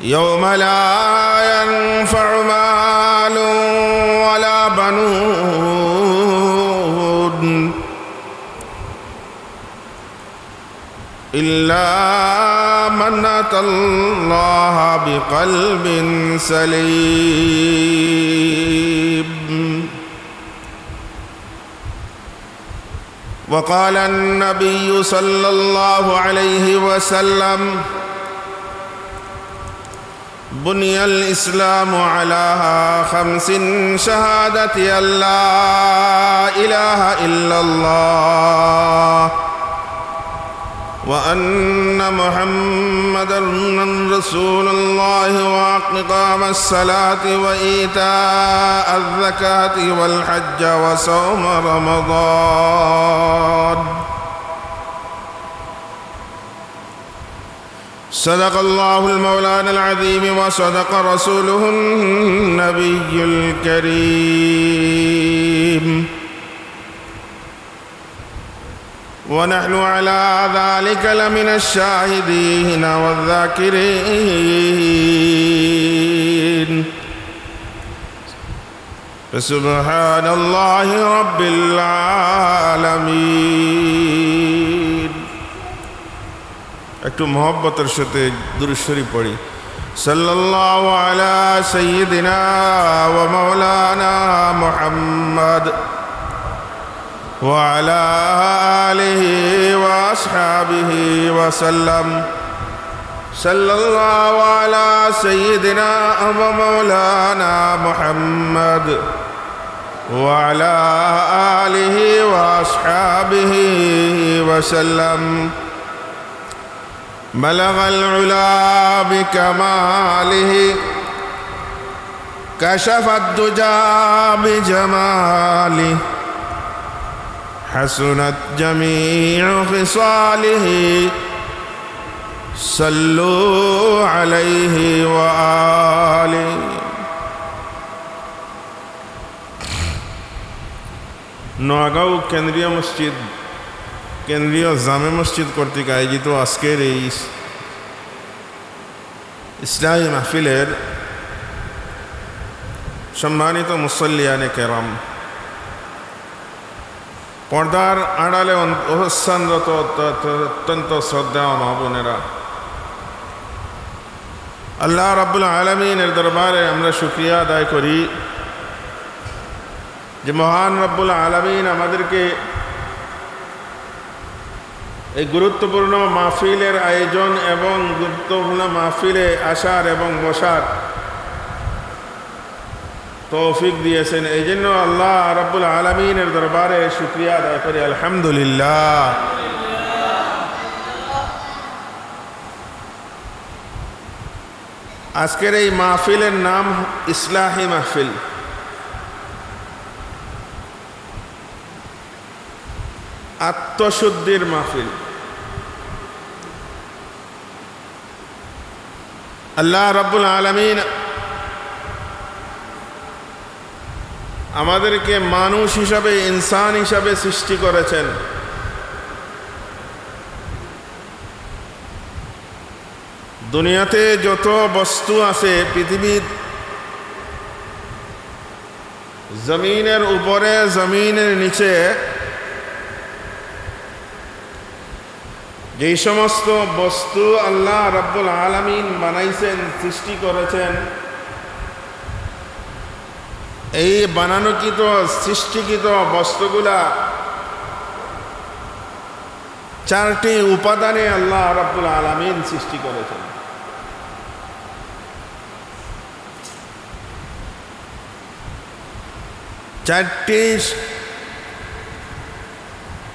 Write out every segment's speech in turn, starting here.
يوم لا ينفع مال ولا بنون إلا من أتى الله بقلب سليم. وقال النبي صلى الله عليه وسلم: بني الإسلام على 5: شهادة أن لا إله إلا الله وأن محمدًا رسول الله وإقام الصلاة وإيتاء الزكاة والحج وصوم رمضان. صدق الله المولان العظيم وصدق رسوله النبي الكريم، ونحن على ذلك لمن الشاهدين والذاكرين. فسبحان الله رب العالمين. একটু মহব্বতের সাথে দুরূদ শরীফ পড়ি। সাল্লাল্লাহু আলা সাইয়্যিদিনা ওয়া মাওলানা মুহাম্মদ ওয়া আলা আলিহি ওয়া আসহাবিহি ওয়া সাল্লাম। সাল্লাল্লাহু আলা সাইয়্যিদিনা ওয়া মাওলানা মুহাম্মদ ওয়া আলা আলিহি ওয়া আসহাবিহি ওয়া সাল্লাম। بلغ العلا بكماله كشف الدجى بجماله حسنت جميع خصاله صلوا عليه وآله. নোয়াগাঁও কেন্দ্রীয় মসজিদ, কেন্দ্রীয় জামে মসজিদ কর্তৃক আয়োজিত আজকের এই ইসলামী মাহফিলের সম্মানিত মুসল্লিয়ানে কেরাম, পর্দার আড়ালে অবস্থানরত অত্যন্ত শ্রদ্ধা মা বোনেরা, আল্লাহ রাব্বুল আলামিনের দরবারে আমরা শুকরিয়া আদায় করি যে মহান রাব্বুল আলামিন আমাদেরকে এই গুরুত্বপূর্ণ মাহফিলের আয়োজন এবং গুরুত্বপূর্ণ মাহফিলে আসার এবং বসার তৌফিক দিয়েছেন। এই জন্য আল্লাহ রাব্বুল আলামিনের দরবারে শুকরিয়া আদায় করি, আলহামদুলিল্লাহ। আজকের এই মাহফিলের নাম ইসলাহি মাহফিল। আত্মশুদ্ধির মাহফিল। আল্লাহ রাব্বুল আলামিন আমাদেরকে মানুষ হিসাবে, ইনসান হিসাবে সৃষ্টি করেছেন। দুনিয়াতে যত বস্তু আছে পৃথিবীর জমিনের উপরে, জমিনের নিচে, যেই সমস্ত বস্তু আল্লাহ রাব্বুল আলামিন বানাইছেন, সৃষ্টি করেছেন, এই বানানোকৃত সৃষ্টিকৃত বস্তুগুলা 4টি উপাদানে আল্লাহ রাব্বুল আলামিন সৃষ্টি করেছেন।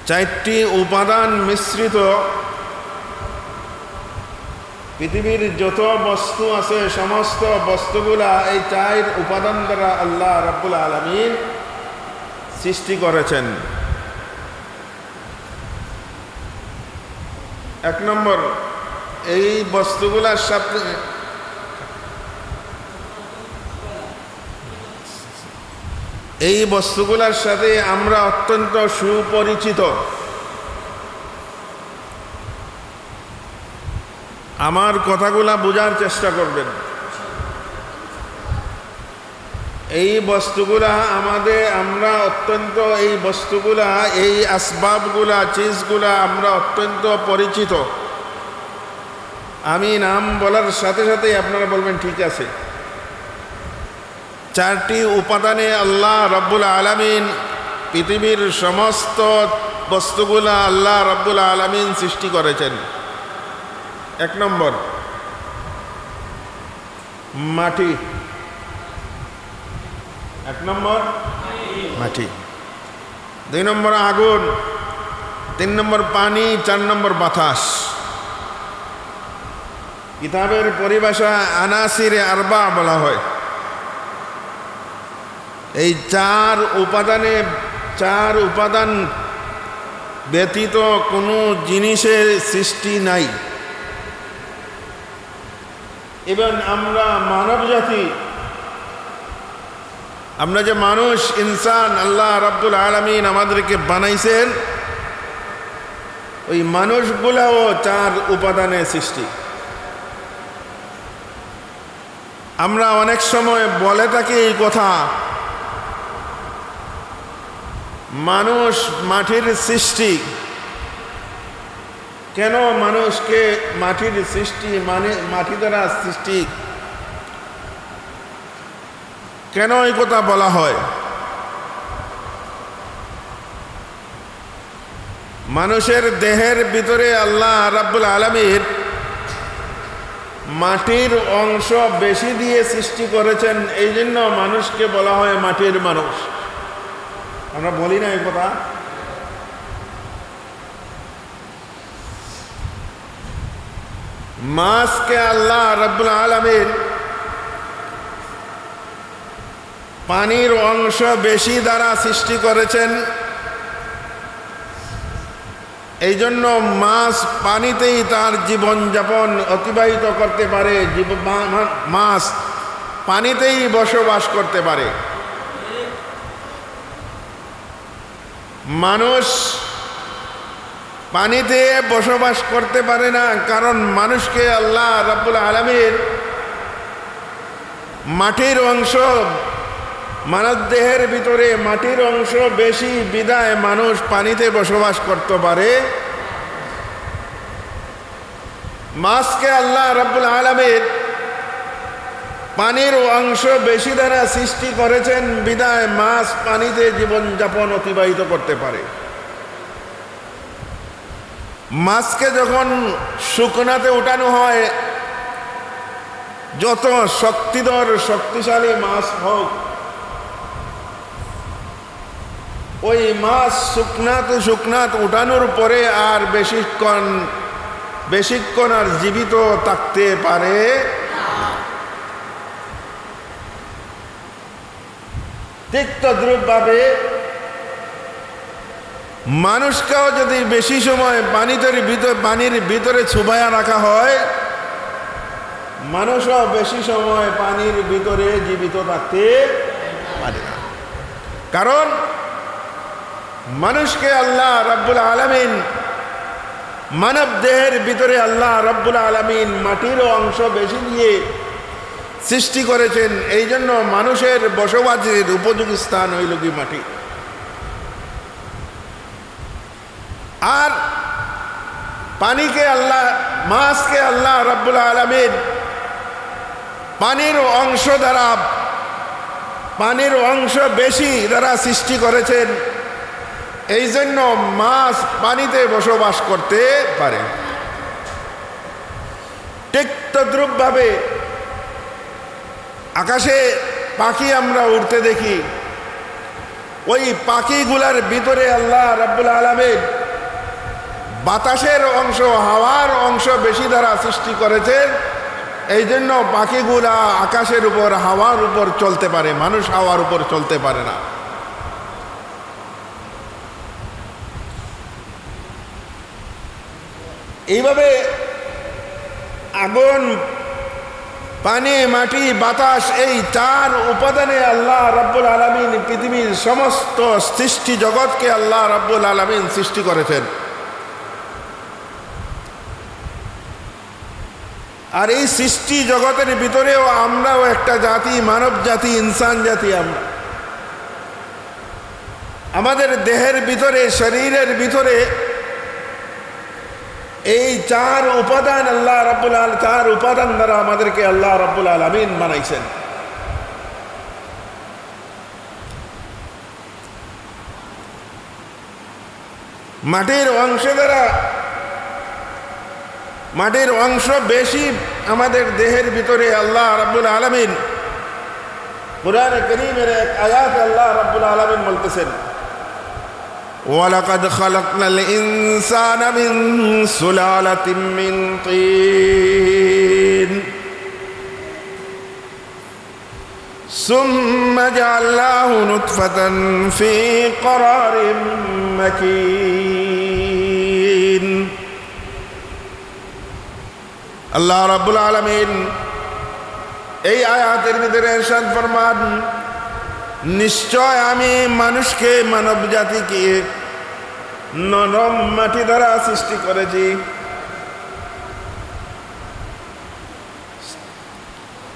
চারটি উপাদান মিশ্রিত পৃথিবীর যত বস্তু আছে সমস্ত বস্তুগুলা এই 4 উপাদান দ্বারা আল্লাহ রাব্বুল আলামিন সৃষ্টি করেছেন। 1 নম্বর, এই বস্তুগুলার সাথে এই বস্তুগুলোর সাথে আমরা অত্যন্ত সুপরিচিত। আমার কথাগুলা বোঝার চেষ্টা করবেন। এই বস্তুগুলা আমরা অত্যন্ত এই বস্তুগুলা, এই আসবাবগুলা, চিজগুলা আমরা অত্যন্ত পরিচিত। আমি নাম বলার সাথে সাথেই আপনারা বলবেন ঠিক আছে। চারটি উপাদানে আল্লাহ রাব্বুল আলামিন পৃথিবীর সমস্ত বস্তুগুলা আল্লাহ রাব্বুল আলামিন সৃষ্টি করেছেন। এক নম্বর মাটি, এক নম্বর মাটি, দুই নম্বর আগুন, তিন নম্বর পানি, চার নম্বর বাতাস। কিতাবের পরিভাষা আনাসিরে আরবা বলা হয়। এই চার উপাদান ব্যতীত কোনো জিনিসের সৃষ্টি নাই। এবং আমরা মানব জাতি, আমরা যে মানুষ ইনসান আল্লাহ রাব্বুল আলামিন আমাদেরকে বানাইছেন, ওই মানুষগুলাও চার উপাদানে সৃষ্টি। আমরা অনেক সময় বলে থাকি এই কথা, মানুষ মাটির সৃষ্টি। কেন মানুষকে মাটির সৃষ্টি, মানে মাটি দ্বারা সৃষ্টি, কেন এই কথা বলা হয়? মানুষের দেহের ভিতরে আল্লাহ রাব্বুল আলামিন মাটির অংশ বেশি দিয়ে সৃষ্টি করেছেন, এই জন্য মানুষকে বলা হয় মাটির মানুষ। আমরা বলি না এই কথা? মাছকে আল্লাহ রাব্বুল আলামিন পানির অংশ বেশি দ্বারা সৃষ্টি করেছেন, এই জন্য মাছ পানিতেই তার জীবনযাপন অতিবাহিত করতে পারে, মাছ পানিতেই বসবাস করতে পারে। মানুষ পানিতে বসবাস করতে পারে না, কারণ মানুষকে আল্লাহ রাব্বুল আলামিন মাটির অংশ, মানব দেহের ভিতরে মাটির অংশ বেশি বিধায় মানুষ পানিতে বসবাস করতে পারে। মাছকে আল্লাহ রাব্বুল আলামিন পানির অংশ বেশি দ্বারা সৃষ্টি করেছেন বিধায় মাছ পানিতে জীবনযাপন অতিবাহিত করতে পারে। মাছকে যখন শুকনাতে উঠানো হয়, যত শক্তিশালী মাছ হোক, ওই মাছ শুকনাত উঠানোর পরে আর বেশিক্ষণ আর জীবিত থাকতে পারে। ঠিক তদ্রূপভাবে মানুষকেও যদি বেশি সময় পানির ভিতরে ছুবায়া রাখা হয়, মানুষও বেশি সময় পানির ভিতরে জীবিত থাকতে পারে না। কারণ মানুষকে আল্লাহ রাব্বুল আলামিন, মানব দেহের ভিতরে আল্লাহ রাব্বুল আলামিন মাটির অংশ বেশি দিয়ে সৃষ্টি করেছেন, এই জন্য মানুষের বসবাসের উপযোগী স্থান হইল কি মাটি। আর মাছকে আল্লাহ রাব্বুল আলামিন পানির অংশ বেশি দ্বারা সৃষ্টি করেছেন, এই জন্য মাছ পানিতে বসবাস করতে পারে। ঠিক তদ্রূপভাবে আকাশে পাখি আমরা উড়তে দেখি, ওই পাখিগুলার ভিতরে আল্লাহ রাব্বুল আলামিন বাতাসের অংশ, হাওয়ার অংশ বেশি দ্বারা সৃষ্টি করেছেন, এই জন্য পাখিগুলা আকাশের উপর, হাওয়ার উপর চলতে পারে, মানুষ হাওয়ার উপর চলতে পারে না। এইভাবে আগুন, পানি, মাটি, বাতাস, এই চার উপাদানে আল্লাহ রাব্বুল আলামিন পৃথিবীর সমস্ত সৃষ্টি জগৎকে আল্লাহ রাব্বুল আলামিন সৃষ্টি করেছেন। আর এই সৃষ্টি জগতের ভিতরেও আমরাও একটা জাতি, মানব জাতি, ইনসান জাতি। আমরা আমাদের দেহের ভিতরে, শরীরের ভিতরে এই চার উপাদান আল্লাহ রাব্বুল আলামিন, চার উপাদান দ্বারা আমাদেরকে আল্লাহ রাব্বুল আলামিন বানাইছেন। মাটির অংশ দ্বারা, মাটির অংশ বেশি আমাদের দেহের ভিতরে আল্লাহ রাব্বুল আলামিন কুরআনে কারীমের এক আয়াতে আল্লাহ রাব্বুল আলামিন বলতেছেন, ওয়ালাকাদ খালাকনাল ইনসানা মিন সুলালাতিন মিন তিন সুম্মা জাআলনাহু নুতফাতান ফি ক্বরারিন মাকিন। আল্লাহ রাব্বুল আলামিন এই আয়াতের ভিতরে ইরশাদ ফরমান, নিশ্চয় আমি মানুষকে, মানব জাতিকে নরম মাটি দ্বারা সৃষ্টি করেছি।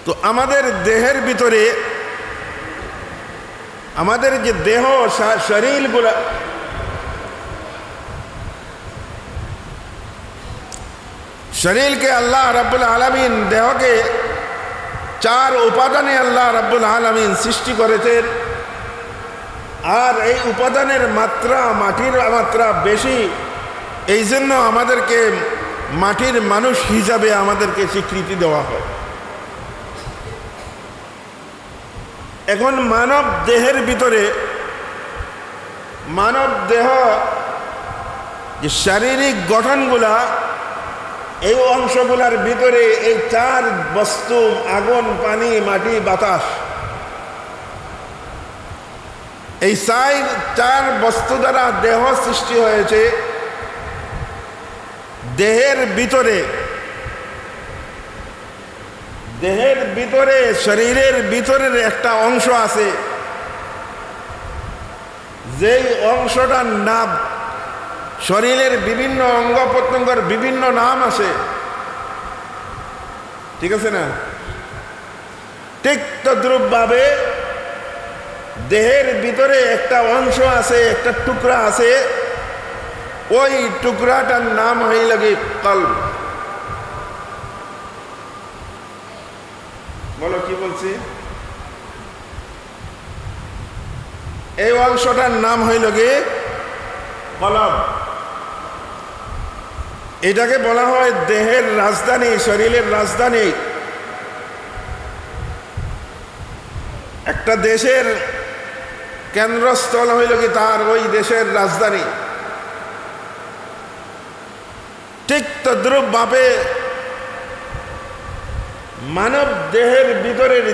তো আমাদের দেহের ভিতরে, আমাদের যে দেহ, শরীরগুলা, শরীরকে আল্লাহ রাব্বুল আলামিন, দেহকে চার উপাদানে আল্লাহ রাব্বুল আলামিন সৃষ্টি করেছেন। আর এই উপাদানের মাত্রা, মাটির মাত্রা বেশি, এই জন্য আমাদেরকে মাটির মানুষ হিসাবে আমাদেরকে স্বীকৃতি দেওয়া হয়। এখন মানব দেহের ভিতরে, মানব দেহ যে শারীরিক গঠনগুলা, এই অংশগুলার ভিতরে এই চার বস্তু, আগুন, পানি, মাটি, বাতাস, এই চার বস্তু দ্বারা দেহ সৃষ্টি হয়েছে। দেহের ভিতরে, দেহের ভিতরে, শরীরের ভিতরের একটা অংশ আছে, যেই অংশটার নাম, শরীরের বিভিন্ন অঙ্গ প্রত্যঙ্গের বিভিন্ন নাম আছে, ঠিক আছে না? ঠিক তদ্রূপভাবে দেহের ভিতরে একটা অংশ আছে, একটা টুকরা আছে, ওই টুকরাটার নাম হইল কি কলব। বলো কি বলছি? এই অংশটার নাম হইল কি কলব। এটাকে বলা হয় দেহের রাজধানী, শরীরের রাজধানী। একটা দেশের কেন্দ্রস্থল হইল কি তার ওই দেশের রাজধানী। ঠিক তদ্রূপভাবে মানব দেহের ভিতরের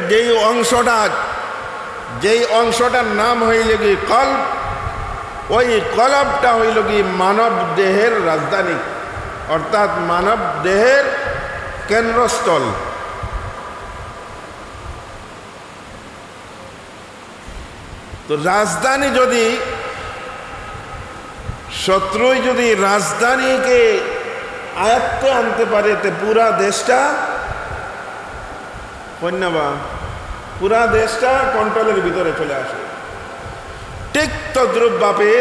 যেই অংশটার নাম হইল কি কলব, ওই কলবটা হইল কি মানব দেহের রাজধানী, অর্থাৎ মানব দেহের কেন্দ্রস্থল। তো রাজধানী যদি, শত্রুই যদি রাজধানীকে আয়ত্তে আনতে পারে, তো পুরা দেশটা, পুরা দেশটা কন্ট্রোলের ভিতরে চলে আসে। ঠিক তদ্রূপভাবে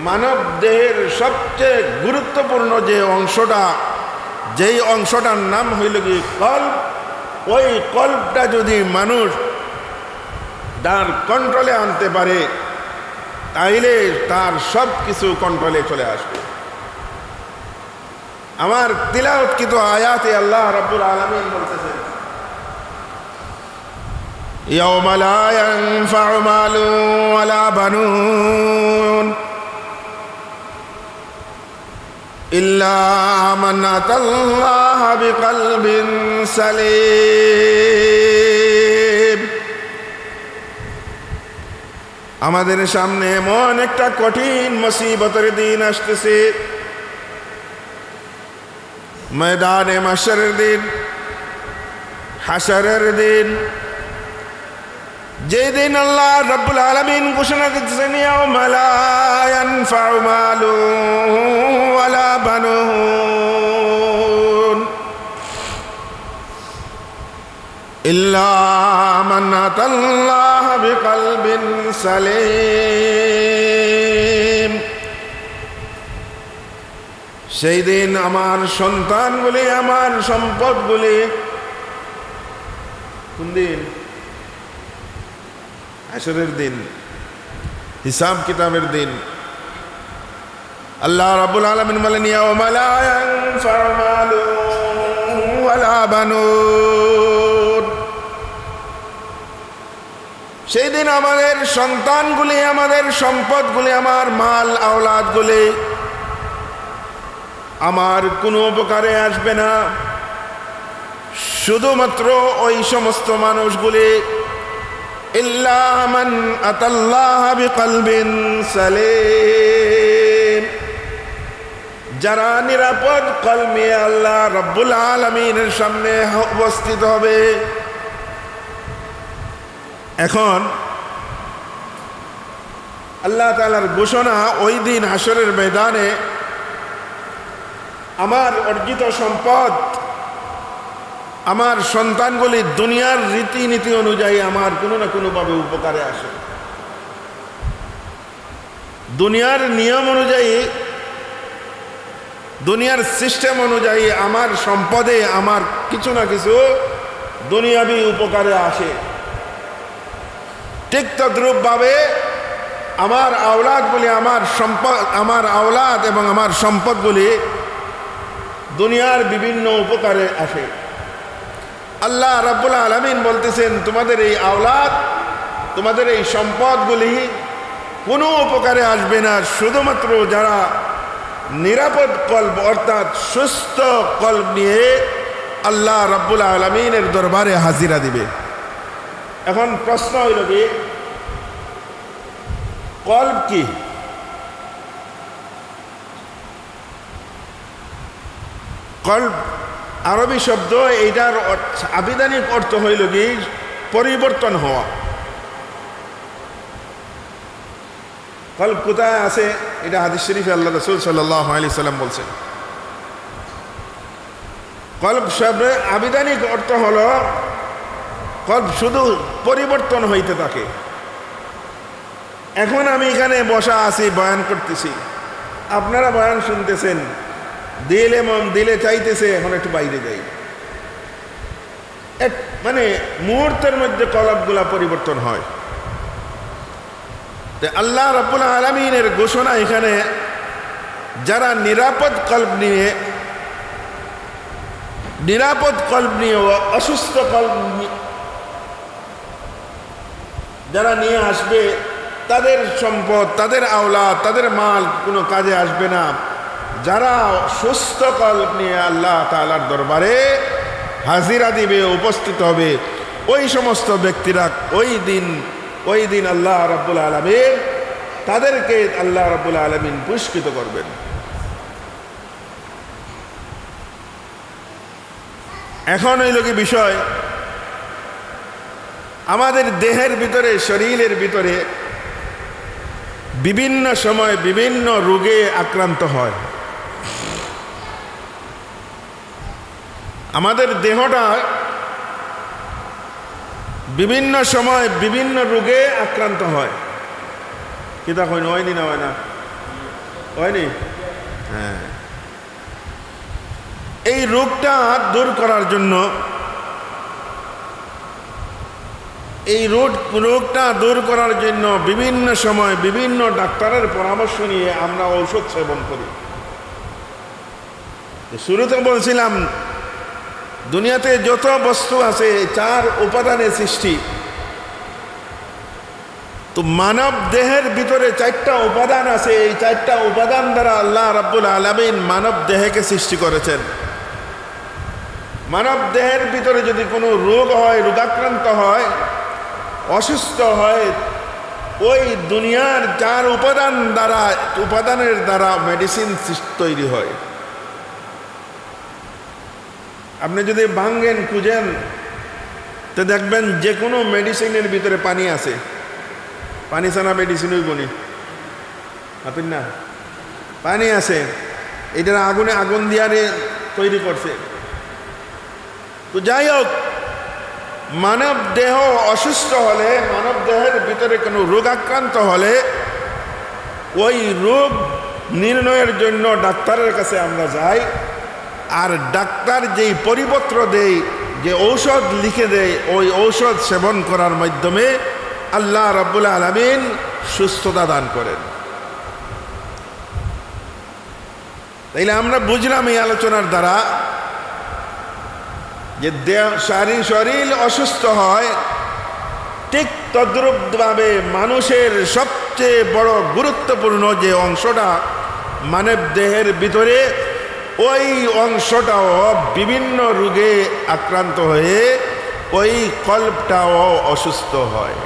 মানব দেহের সবচেয়ে গুরুত্বপূর্ণ যে অংশটা, যেই অংশটার নাম হইল কি কল্ব, ওই কল্বটা যদি মানুষ তার কন্ট্রোলে আনতে পারে, তাইলে তার সব কিছু কন্ট্রোলে চলে আসবে। আমার তিলাওয়াতকৃত আয়াতে আল্লাহ রাব্বুল আলামিন বলতেছেন, ইয়াওমা লা ইয়ানফা'ু মালুন ওয়ালা বানুন ইল্লা মান আতাল্লাহা বিকলবিন সালিম। আমাদের সামনে এমন একটা কঠিন মুসিবতের দিন আসতেছে, ময়দানে মাশরের দিন, হাসরের দিন, যেদিন আল্লাহ রাব্বুল আলামিন ঘোষণা করতেছেন, ইয়াওমা লা ইয়ানফা'ু মালুন ওয়ালা বানুন ইল্লা মান আতাল্লাহ বিকলবিন সালিম। সেই দিন আমার সন্তানগুলি, আমার সম্পদগুলি, কোন দিন? হাশরের দিন, হিসাব কিতাবের দিন। আল্লাহ রাব্বুল আলামিন বলেন, ইয়াউমা লা ইয়ানফাউ মালুন ওয়ালা বানুন। সেই দিন আমাদের সন্তানগুলি, আমাদের সম্পদগুলি, আমার মাল আওলাদগুলি আমার কোনো উপকারে আসবে না। শুধুমাত্র ওই সমস্ত মানুষগুলি, ইল্লা মান আতাল্লাহ বিকলবিন সালিম, যারা নিরাপদ কলমে আল্লাহ রাব্বুল আলামিনের সামনে উপস্থিত হবে। এখন আল্লাহ তাআলার ঘোষণা, ওই দিন হাশরের ময়দানে আমার অর্জিত সম্পদ, আমার সন্তানগুলি দুনিয়ার রীতিনীতি অনুযায়ী আমার কোনো না কোনোভাবে উপকারে আসে। দুনিয়ার নিয়ম অনুযায়ী, দুনিয়ার সিস্টেম অনুযায়ী আমার সম্পদে আমার কিছু না কিছু দুনিয়াবি উপকারে আসে। ঠিক তদ্রূপভাবে আমার আওলাদগুলি, আমার সম্পদ, আমার আওলাদ এবং আমার সম্পদগুলি দুনিয়ার বিভিন্ন উপকারে আসে। আল্লাহ রাব্বুল আলামিন বলতেছেন, তোমাদের এই আওলাদ, তোমাদের এই সম্পদগুলি কোনো উপকারে আসবে না, শুধুমাত্র যারা নিরাপদ কল্ব অর্থাৎ সুস্থ কল্ব নিয়ে আল্লাহ রাব্বুল আলামিনের দরবারে হাজিরা দিবে। এখন প্রশ্ন হইল কি, কল্ব কি? কল্ব আরবি শব্দ, এইটার আবিধানিক অর্থ হইল কি পরিবর্তন হওয়া। কল্ব কোথায় আছে? এটা হাদিস শরীফে আল্লাহ রাসূল সাল্লাল্লাহু আলাইহি সাল্লাম বলছেন। কল্ব শব্দের আবিধানিক অর্থ হলো, কল্ব শুধু পরিবর্তন হইতে থাকে। এখন আমি এখানে বসা আছি, বয়ান করতেছি, আপনারা বয়ান শুনতেছেন, দিলে মন দিলে চাইতেছে এখন একটু বাইরে যাই। মানে মুহূর্তের মধ্যে কলবগুলা পরিবর্তন হয়। আল্লাহ রাব্বুল আলামিনের ঘোষণা এখানে, যারা নিরাপদ কল্ব নিয়ে, অসুস্থ কল্ব যারা নিয়ে আসবে, তাদের সম্পদ, তাদের আওলাদ, তাদের মাল কোনো কাজে আসবে না। যারা সুস্থ কল্ব নিয়ে আল্লাহ তাআলার দরবারে হাজিরা দিবে, উপস্থিত হবে, ওই সমস্ত ব্যক্তিরা ওই দিন আল্লাহ রাব্বুল আলামিন তাদেরকে আল্লাহ রাব্বুল আলামিন পুরস্কৃত করবেন। এখন হইল কি বিষয়, আমাদের দেহের ভিতরে, শরীরের ভিতরে বিভিন্ন সময় বিভিন্ন রোগে আক্রান্ত হয়। আমাদের দেহটা বিভিন্ন সময় বিভিন্ন রোগে আক্রান্ত হয়। কিতা হয়? হয়নি না? হয় না? হয়নি? হ্যাঁ। এই রোগটা দূর করার জন্য, বিভিন্ন সময় বিভিন্ন ডাক্তারের পরামর্শ নিয়ে আমরা ঔষধ সেবন করি। শুরুতে বলছিলাম, দুনিয়াতে যত বস্তু আছে 4 উপাদানে সৃষ্টি। তো মানব দেহের ভিতরে 4টা উপাদান আছে। এই 4টা উপাদান দ্বারা আল্লাহ রাব্বুল আলামিন মানব দেহকে সৃষ্টি করেছেন। মানব দেহের ভিতরে যদি কোনো রোগ হয়, রোগাক্রান্ত হয়, অসুস্থ হয়, ওই দুনিয়ার 4 উপাদানের দ্বারা মেডিসিন তৈরি হয়। আপনি যদি ভাঙ্গেন, খুঁজেন, তো দেখবেন যে কোনো মেডিসিনের ভিতরে পানি আছে। পানি ছাড়া মেডিসিন হইব নি? আপনি না, পানি আছে। এটার আগুন দিয়ে তৈরি করছে। তো যাই হোক, মানব দেহ অসুস্থ হলে, মানব দেহের ভিতরে কোনো রোগাক্রান্ত হলে ওই রোগ নির্ণয়ের জন্য ডাক্তারের কাছে আমরা যাই, আর ডাক্তার যেই পরিপত্র দেয়, যে ঔষধ লিখে দেয়, ওই ঔষধ সেবন করার মাধ্যমে আল্লাহ রাব্বুল আলামিন সুস্থতা দান করেন। তাইলে আমরা বুঝলাম এই আলোচনার দ্বারা যে শরীর অসুস্থ হয়, ঠিক তদ্রূপভাবে মানুষের সবচেয়ে বড় গুরুত্বপূর্ণ যে অংশটা মানব দেহের ভিতরে, ওই অংশটাও বিভিন্ন রোগে আক্রান্ত হয়ে ওই কল্পটাও অসুস্থ হয়।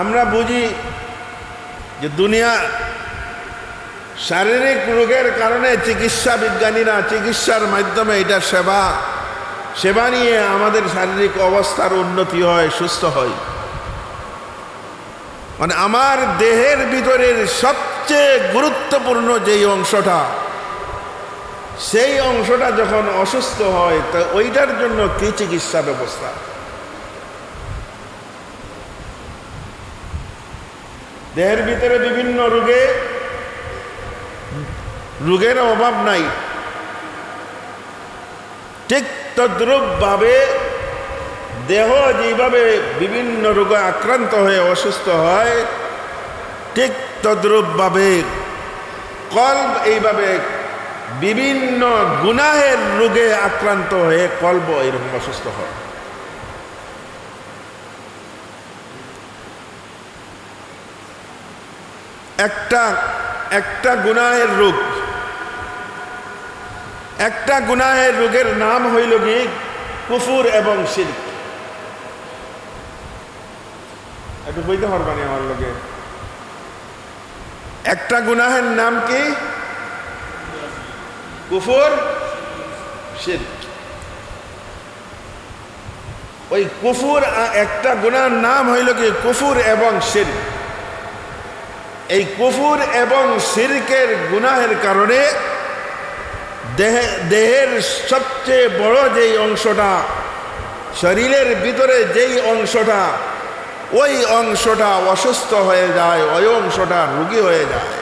আমরা বুঝি যে দুনিয়া শারীরিক রোগের কারণে চিকিৎসা বিজ্ঞানীরা চিকিৎসার মাধ্যমে এটা সেবা নিয়ে আমাদের শারীরিক অবস্থার উন্নতি হয়, সুস্থ হয়। মানে আমার দেহের ভিতরের সবচেয়ে গুরুত্বপূর্ণ যেই অংশটা, সেই অংশটা যখন অসুস্থ হয়, তা ওইটার জন্য কি চিকিৎসা ব্যবস্থা? দেহের ভিতরে বিভিন্ন রোগের অভাব নাই, ঠিক তদ্রূপভাবে দেহ যেভাবে বিভিন্ন রোগে আক্রান্ত হয়ে অসুস্থ হয়, ঠিক তদ্রূপভাবে কলব এইভাবে বিভিন্ন গুনাহের রোগে আক্রান্ত হয়ে কলব এরকম অসুস্থ হয়। একটা গুনাহের রোগ, একটা গুনাহের রোগের নাম হইল কি কুফুর এবং শিরক। একটু বইতে পারবানি আমার লোকে? একটা গুনাহের নাম কি? কুফুর, শিরক। ওই কুফুর, একটা গুনাহের নাম হইল কি কুফুর এবং শিরক। এই কুফুর এবং শিরকের গুনাহের কারণে দেহের সবচেয়ে বড় যেই অংশটা, শরীরের ভিতরে যেই অংশটা, ওই অংশটা অসুস্থ হয়ে যায়, ওই অংশটা রোগী হয়ে যায়।